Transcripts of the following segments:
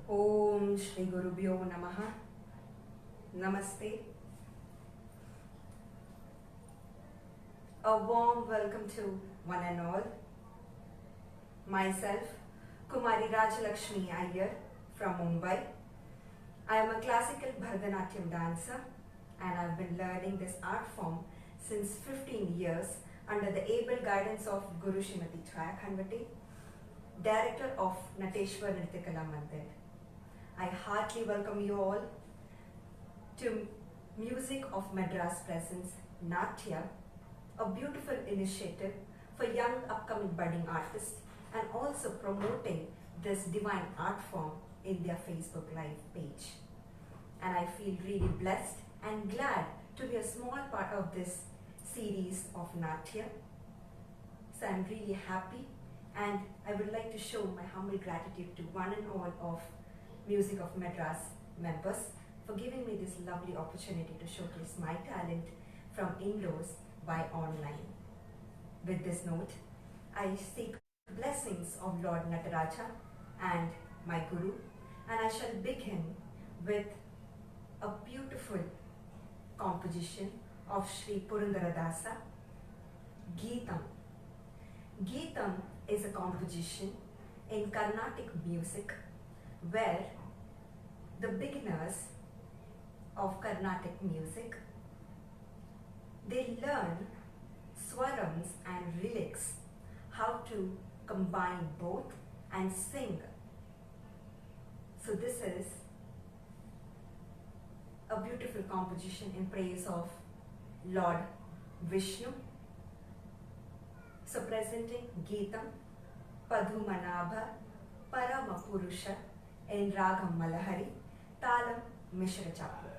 Om Shri Gurubhyo Namaha. Namaste. A warm welcome to one and all. Myself, Kumari Rajalakshmi Iyer from Mumbai. I am a classical Bharatanatyam dancer and I've been learning this art form since 15 years under the able guidance of Guru Srimati Chaya Khanvati, Director of Nateshwar Nrityakala Mandir. I heartily welcome you all to Music of Madras Presents Natya, a beautiful initiative for young upcoming budding artists and also promoting this divine art form in their Facebook Live page. And I feel really blessed and glad to be a small part of this series of Natya. So I'm really happy and I would like to show my humble gratitude to one and all of Music of Madras members for giving me this lovely opportunity to showcase my talent from indoors by online. With this note, I seek blessings of Lord Nataraja and my Guru, and I shall begin with a beautiful composition of Sri Purandaradasa, Geetam. Geetam is a composition in Carnatic music where the beginners of Carnatic music, they learn swarams and relics, how to combine both and sing. So this is a beautiful composition in praise of Lord Vishnu. So presenting Geetam Padhumanabha Paramapurusha in Ragam Malahari, Talam Mishra Chapu.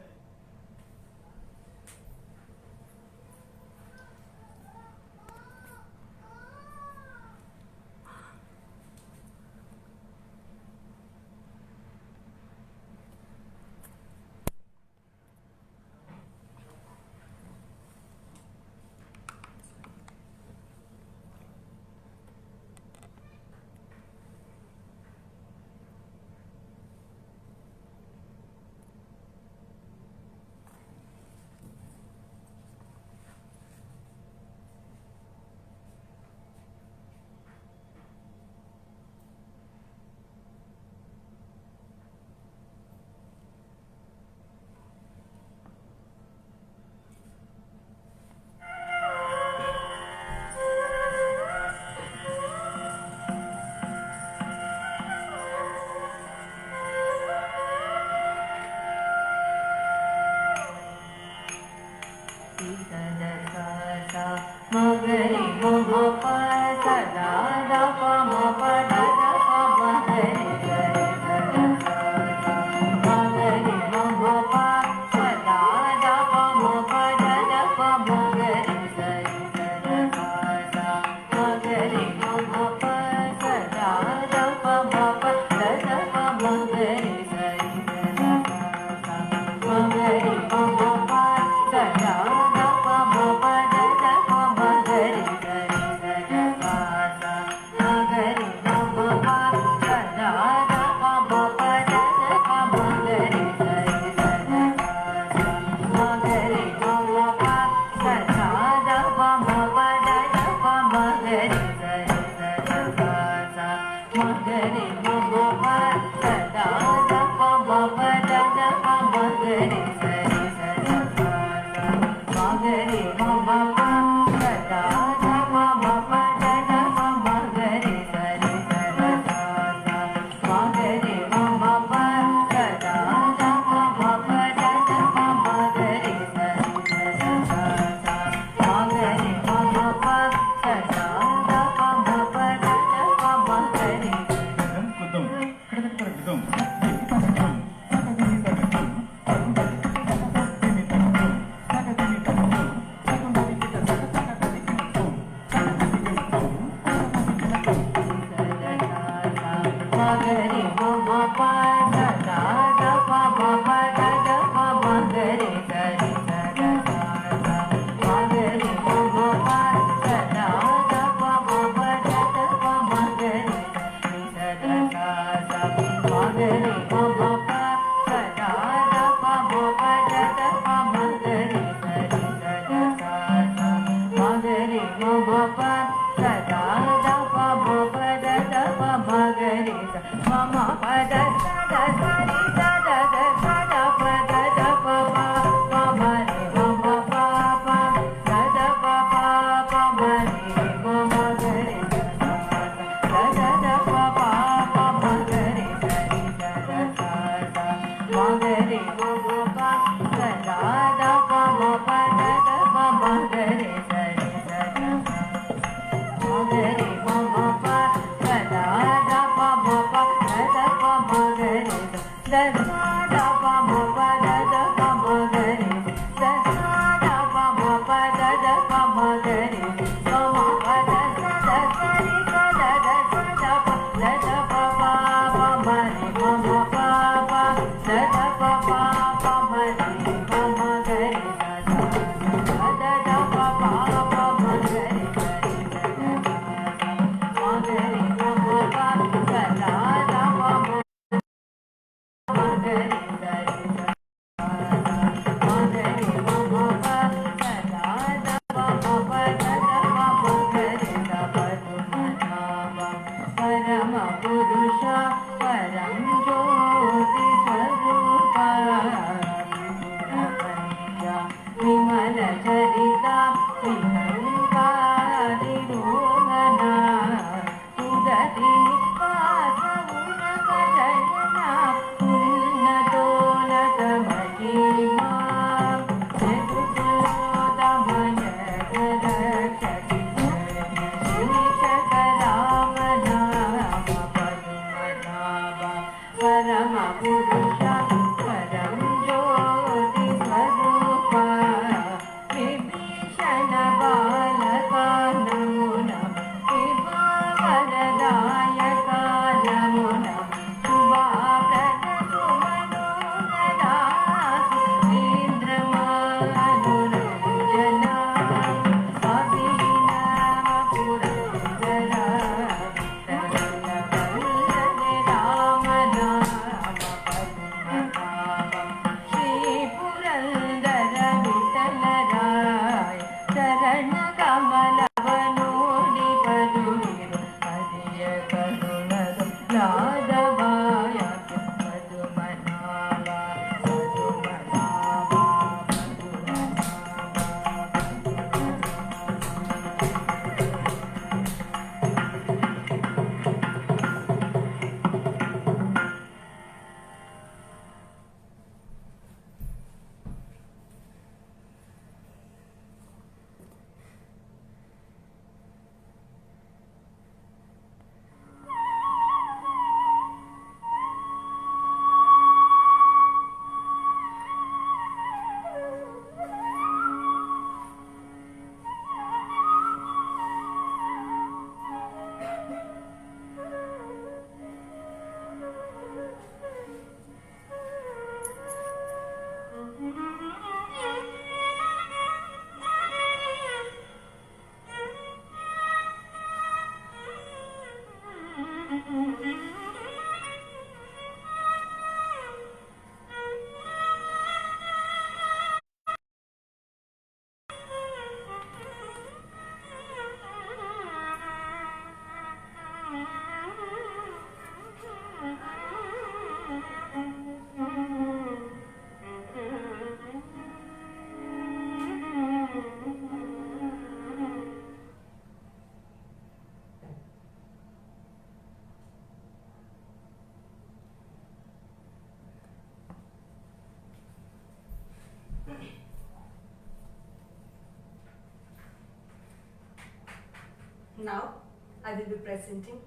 Now I will be presenting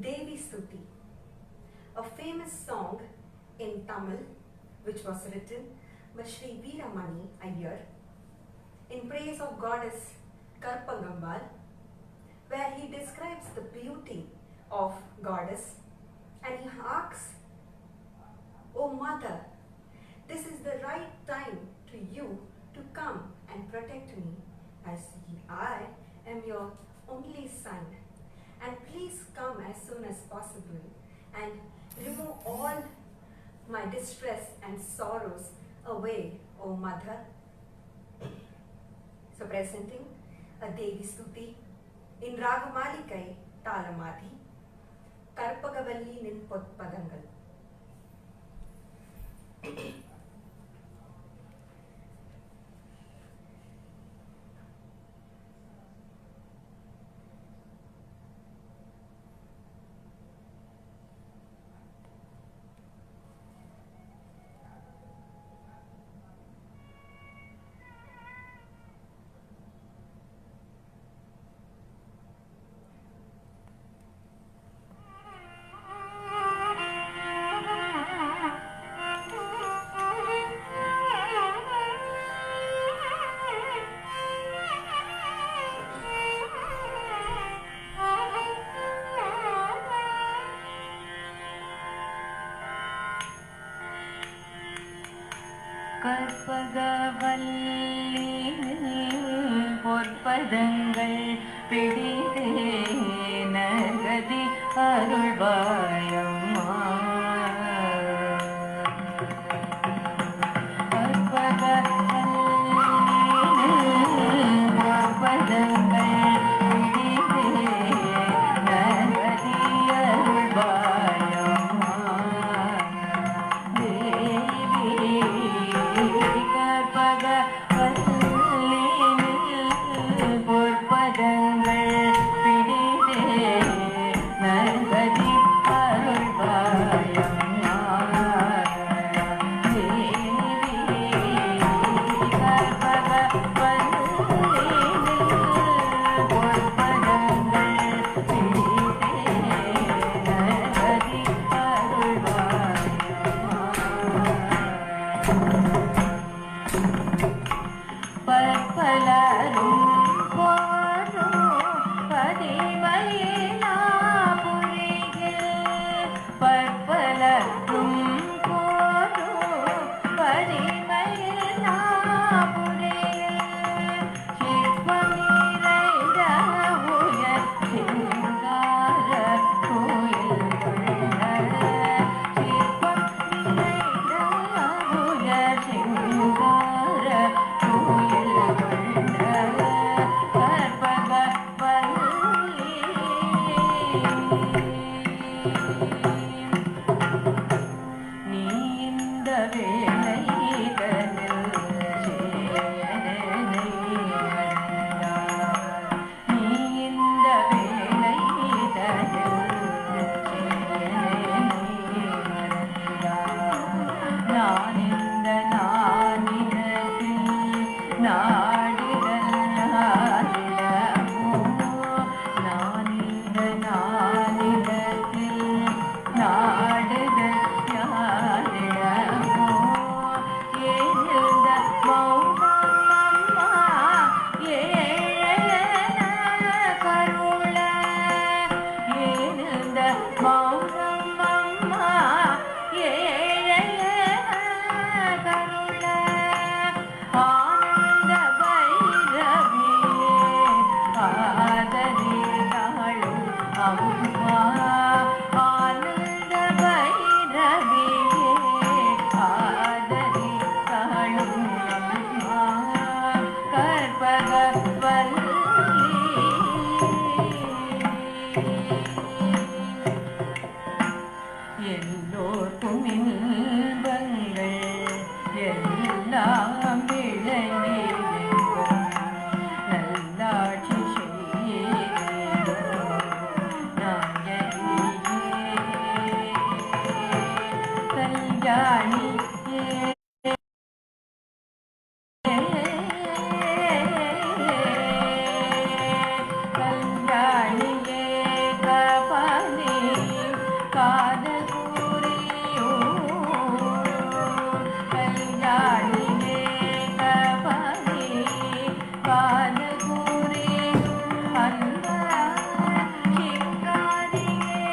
Devi Stuti, a famous song in Tamil which was written by Sri Veeramani Iyer in praise of goddess Karpagambal, where he describes the beauty of goddess, and he asks, "O mother, this is the right time to you to come and protect me, as I am your only son, and please come as soon as possible and remove all my distress and sorrows away, O mother." So presenting a Devi Stuti in Ragamalikai Talamadi, Karpagavalli Nin Potpadangal. கற்பகவல்லினில் பொற்பதங்கள் பிடித்தே நகதி அருள்வாயம்மா. கற்பகவல்லினில் பொற்பதங்கள் பிடித்தே நகதி அருள்வாயம்மா. பொற்பதங்கள் பிடிதே நகதி அருள்வாயம்மா. பற்பலரும் போரும் பதிமயிலாபுரியில், பற்பலரும் போரும் பதிமயிலாபுரியில், சிற்பம் நிறைந்த உயர் சிங்கார கோயில் கொண்ட, சிற்பம் நிறைந்த உயர் சிங்கார கோயில் கொண்ட கற்பகவல்லி. நீ இந்த வேளை தனில் சேயனை அறிந்தார், நீ இந்த வேளை தனில் சேயனை அறிந்தார். நான் இந்த நானினத்தில் நாடிடல் நாடிடமோ, நான் இந்த நானினத்தில் நாடுதல் யாரிடமோ. ஏனிருந்த மௌனம் அம்மா ஏழையன கருள, ஏனிருந்த மௌனம் அம்மா ஏழையன கருள. ஆனந்த பைரவியே ஆதரி தாழும் அம்மா, ஆனந்த பைரவியே ஆதரி தாழும் அம்மா. கற்பகவல்லி எல்லோர்க்கும் இன்பங்கள் எல்லாம் விளங்கிடும், நல்லாட்சி செய்யும் நாயகியே, கல்யாணியே. கல்யாணியே கபாலி காதல் புரியோ, கல்யாணியே கபாலி காதல் புரியோ, அந்த சிங்காரியே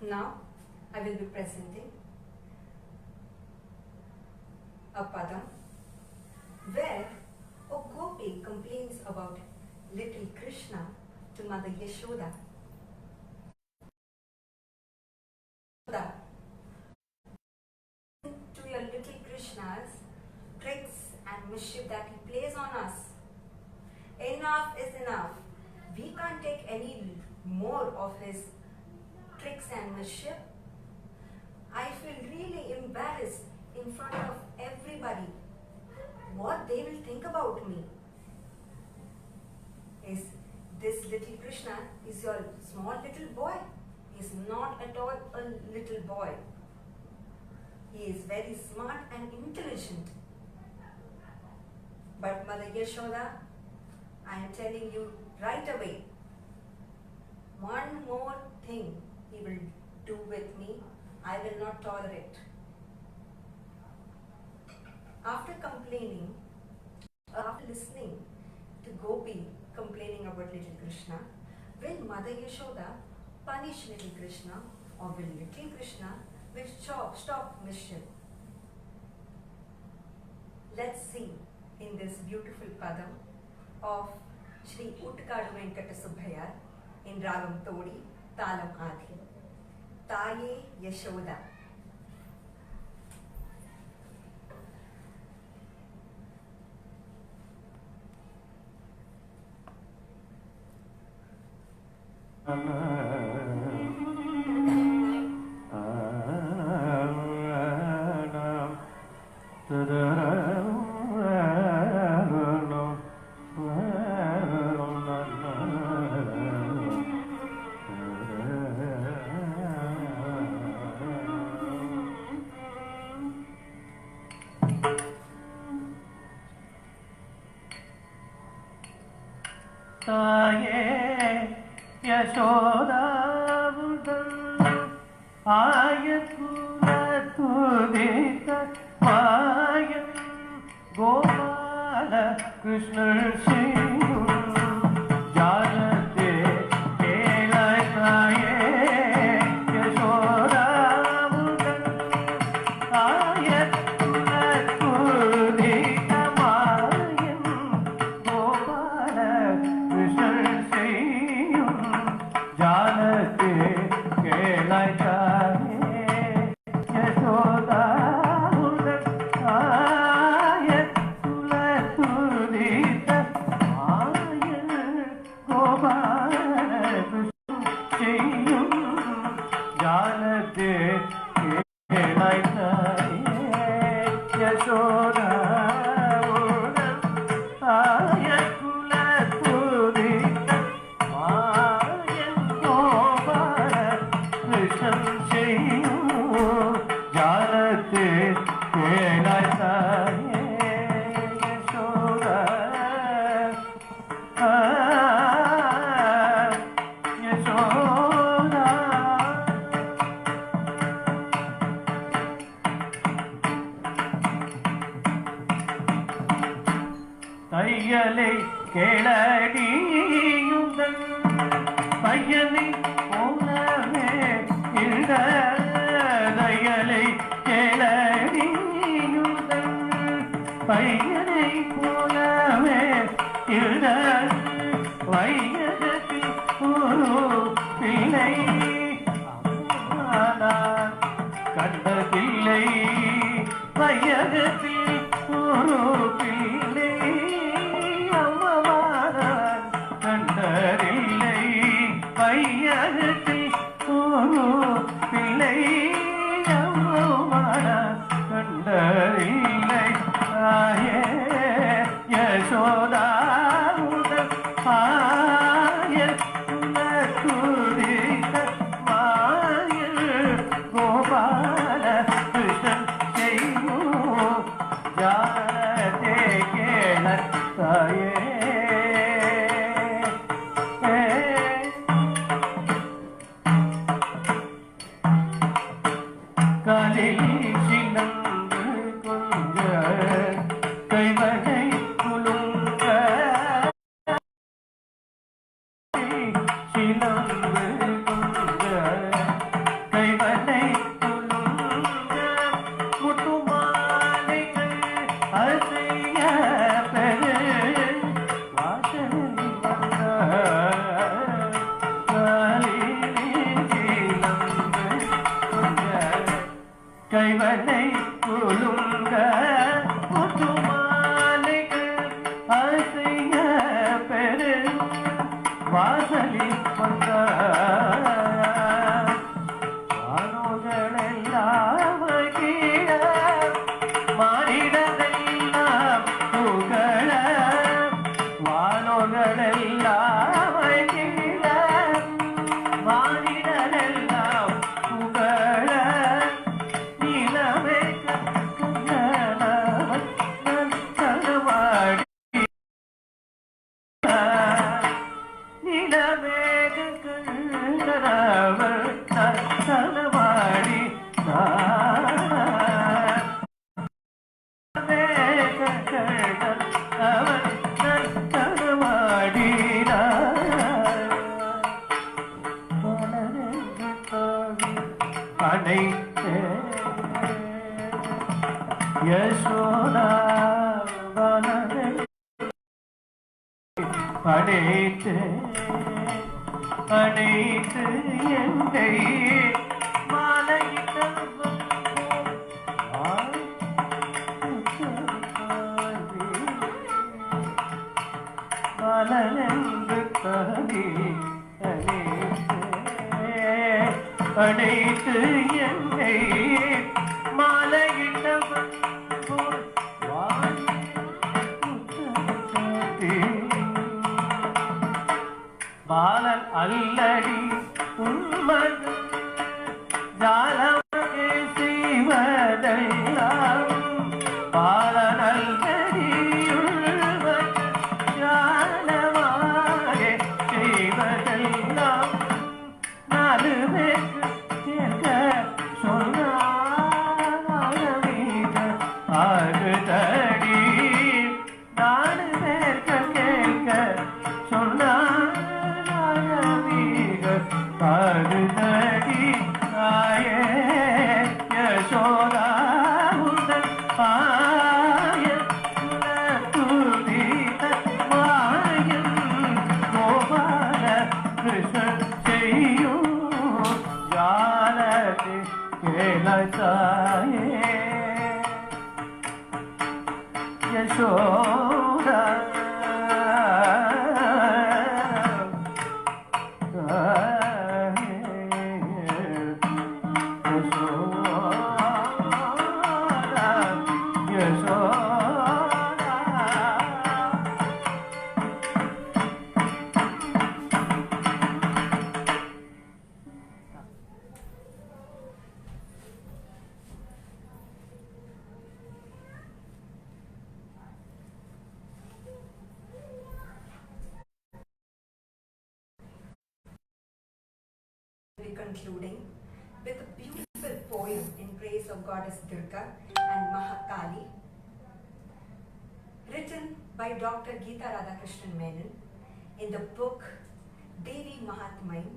Now I will be presenting a padam where a gopi complains about little Krishna to Mother Yashoda. To your little Krishna's tricks and mischief that he plays on us. Enough is enough. We can't take any more of his tricks and mischief. I feel really embarrassed in front of everybody. What they will think about me. Is this little Krishna is your small little boy? He is not at all a little boy. He is very smart and intelligent. But Mother Yashoda I am telling you right away. One more thing he will do with me, I will not tolerate. After listening to Gopi complaining about little Krishna, will Mother Yashoda punish little Krishna, or will little Krishna stop mischief? Let's see in this beautiful padam of Shri Utkadu Venkata Subbaiah in Ragam Todi, Talam Adi. Taye Yashoda. தாயே யசோதாவுடன் ஆயக்குல துதித்த மாயன் கோபால கிருஷ்ணன் செய்யும் ஜானத்தே கேளாய் தாயே யசோதாவுடன் ஆயக்குல துதித்த மாயன் கோபால கிருஷ்ணன் செய்யும் ஜானத்தே கேளாய் தாயே யசோதாவுடன் ஆயக்குல துதித்த மாயன் கோபால கிருஷ்ணன் செய்யும் ஜானத்தே கேளாய் தாயே யசோதாவுடன் ஆயக்குல துதித்த மாயன் கோபால கிருஷ்ணன் செய்யும் ஜானத்தே கேளாய் தாயே யசோதா யசோதா தையலை கேளடியுங்கள் பையனை போலவே இருந்த தையலை கேளடியுங்கள் பையனை போலவே இருந்த வையகத்தில் ஒரு பிள்ளை நான் கண்டதில்லை வையகத்தில் ஒரு பிள்ளை அம்மமானான் கண்டதில்லை வையகத்தில் ஒரு பிள்ளை அம்மமானான் கண்டதில்லை ஆயே யசோதாவுடன் ஆயர் துதித்த மாயர் கோபால கிருஷ்ணன் செய்யும் ஜானத்தே கேளாய் தாயே காலில் சினந்து கொஞ்ச கைவகை குலுங்க சினந்து கொஞ்ச கைவகை குலுங்க முத்துமாலைகள் அசைய பெரு வாசலில் வந்த காலில் சினந்து கொஞ்ச கைவனை குலுங்க முத்துமாலைகள் அசைய பெரு வாசலில் வந்த வானோகளெல்லாம் கீழ மானிடரெல்லாம் புகழ வானோகளெல்லாம் கீழ மானிடரெல்லாம் புகழ நிலவே கண்ணனவன் நல்கலவாடி நிலமேகங்கள் அவர் நர்த்தனமாடி அவர் அடைத்தே யசோதா வனமே அடைத்து அடைத்து எந்தை மாலையிட்ட மலனென்று கவி அடைத்து என்னை மாலையிட்டவன் போல் பாலன் அல்லடி உண்மன் ஜாலமே செய்வதெல்லாம் பாலன் அல்லடி உள்வன் ஜாலமாக செய்வதெல்லாம் நாலு பேருக்கு கேட்க சொன்னாங்க ஆறுதடி நாலு பேருக்கு கேட்க சொன்னாங்க ஆறுதடி ஆயே யசோதா உந்தன் ஆய துதித மாயன் கோபால கிருஷ்ணன் செய்யும் ஜாலதி கேலசாயே Yashoda We're concluding with a beautiful poem in praise of Goddess Durga and Mahakali, written by Dr. Geeta Radhakrishnan Menon in the book Devi Mahatmyam,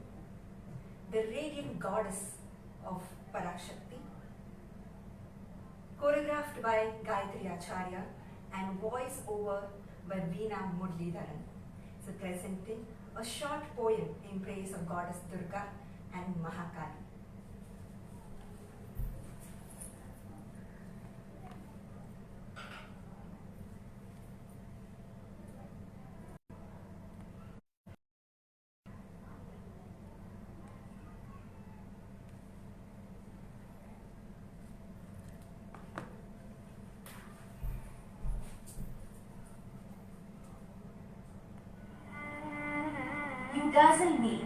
the radiant goddess of Parashakti, choreographed by Gayatri Acharya and voice over by Veena Muralidharan. So presenting a short poem in praise of Goddess Durga and Mahakali. You dazzle me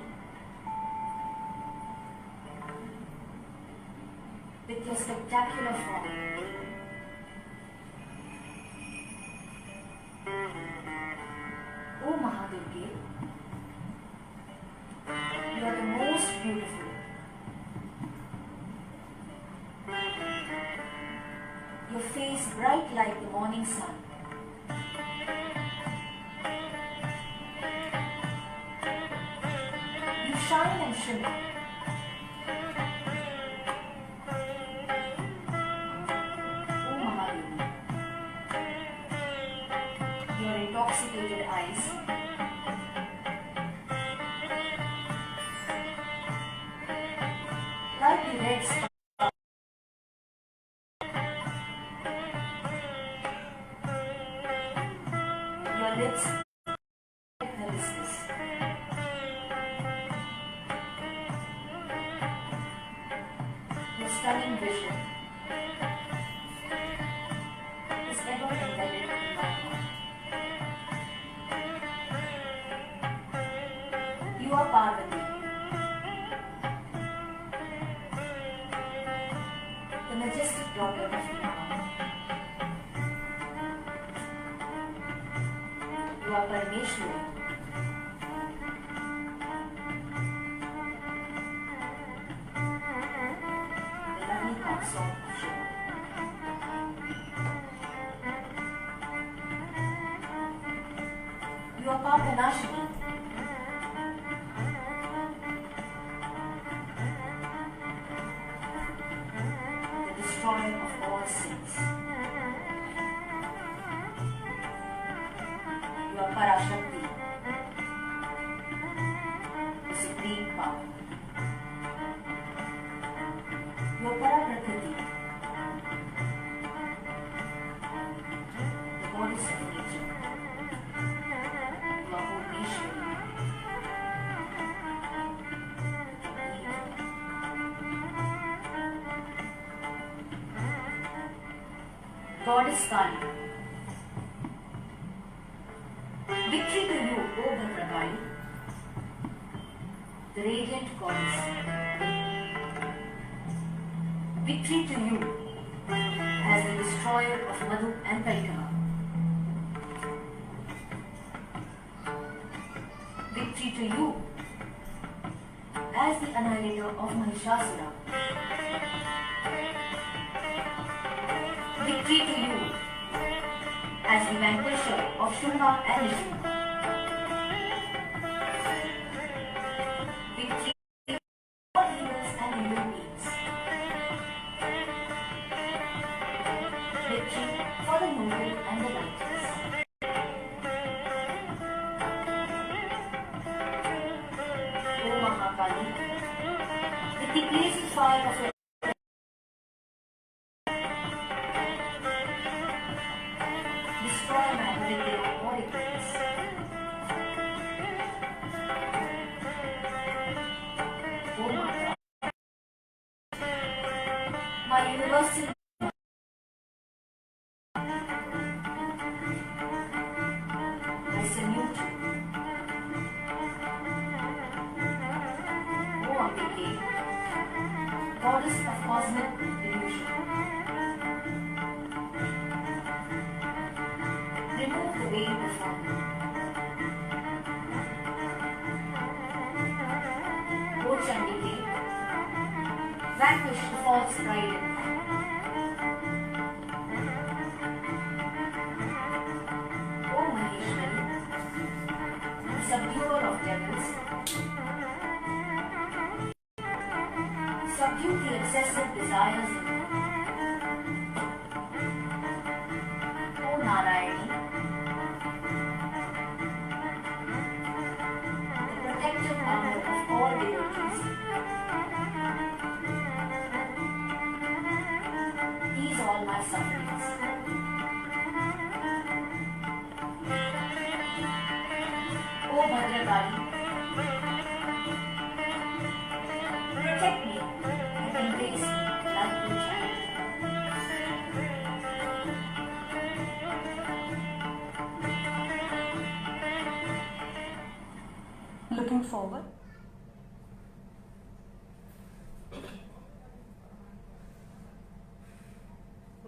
with your spectacular form. Oh Mahadurge, you are the most beautiful. Your face bright like the morning sun. You shine and shimmer. Your intoxicated eyes, like the red star. Your lips, like hibiscus. Your stunning vision is ever embedded in my heart. You are Parvati, the majestic daughter of Rama. You are Parameshwari, consort of Shiva. You are Papanashini, the destroyer of all sins. You are Parashakti, the supreme power. You are Paraprakriti, the goddess of nature. You are Bhuvneshwari, Goddess Kali. Victory to you, O Bhadrakali, the radiant goddess. Victory to you as the destroyer of Madhu and Paitava. Victory to you as the annihilator of Mahishasura. Victory to you as the vanquisher of Shunga and Nishu. Victory to all healers and evil beings. Victory for the noble and the righteous. O Mahakali, with the blazing fire of your destroy matter with their oracles. O Mata, my universal I salute you. O Ambike, goddess of cosmic illusion. Remove the veil before me. O Chandike, vanquish the false pride in me. O Maheshwari, subduer of devils, subdue the excessive desires in me. O Narayani, the protective armor of all devotees, ease all my sufferings. O Bhadrakali, protect me and embrace me like a child. Looking forward.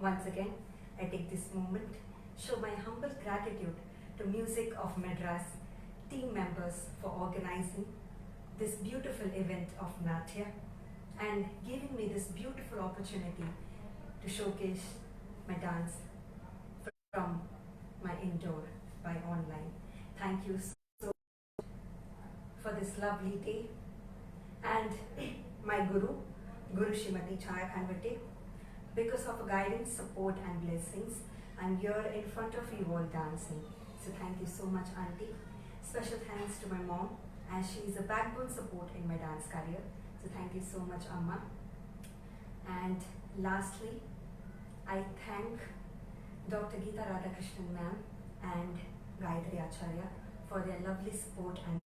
Once again, I take this moment, show my humble gratitude to Music of Madras team members for organizing this beautiful event of Natya and giving me this beautiful opportunity to showcase my dance from my indoor by online. Thank you so much for this lovely day, and my Guru Shrimati Chaya Khanvate. Because of guidance, support and blessings, I'm here in front of you all dancing. So thank you so much, Auntie. Special thanks to my mom, as she is a backbone support in my dance career. So thank you so much, Amma. And lastly, I thank Dr. Geeta Radhakrishnan ma'am and Gayatri Acharya for their lovely support and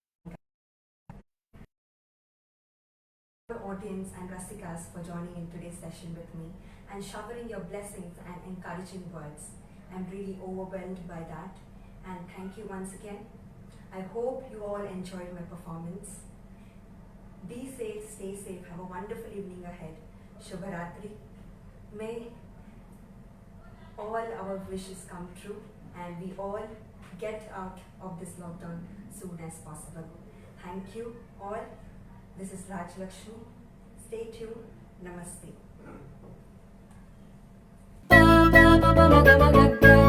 audience and Rasikas for joining in today's session with me and showering your blessings and encouraging words. I'm really overwhelmed by that, and thank you once again. I hope you all enjoyed my performance. Be safe, stay safe, have a wonderful evening ahead. Shubharatri. May all our wishes come true and we all get out of this lockdown soon as possible. Thank you all. This is Raj Lakshmi. Stay tuned. Namaste. pa pa pa ma ga ma ga ga.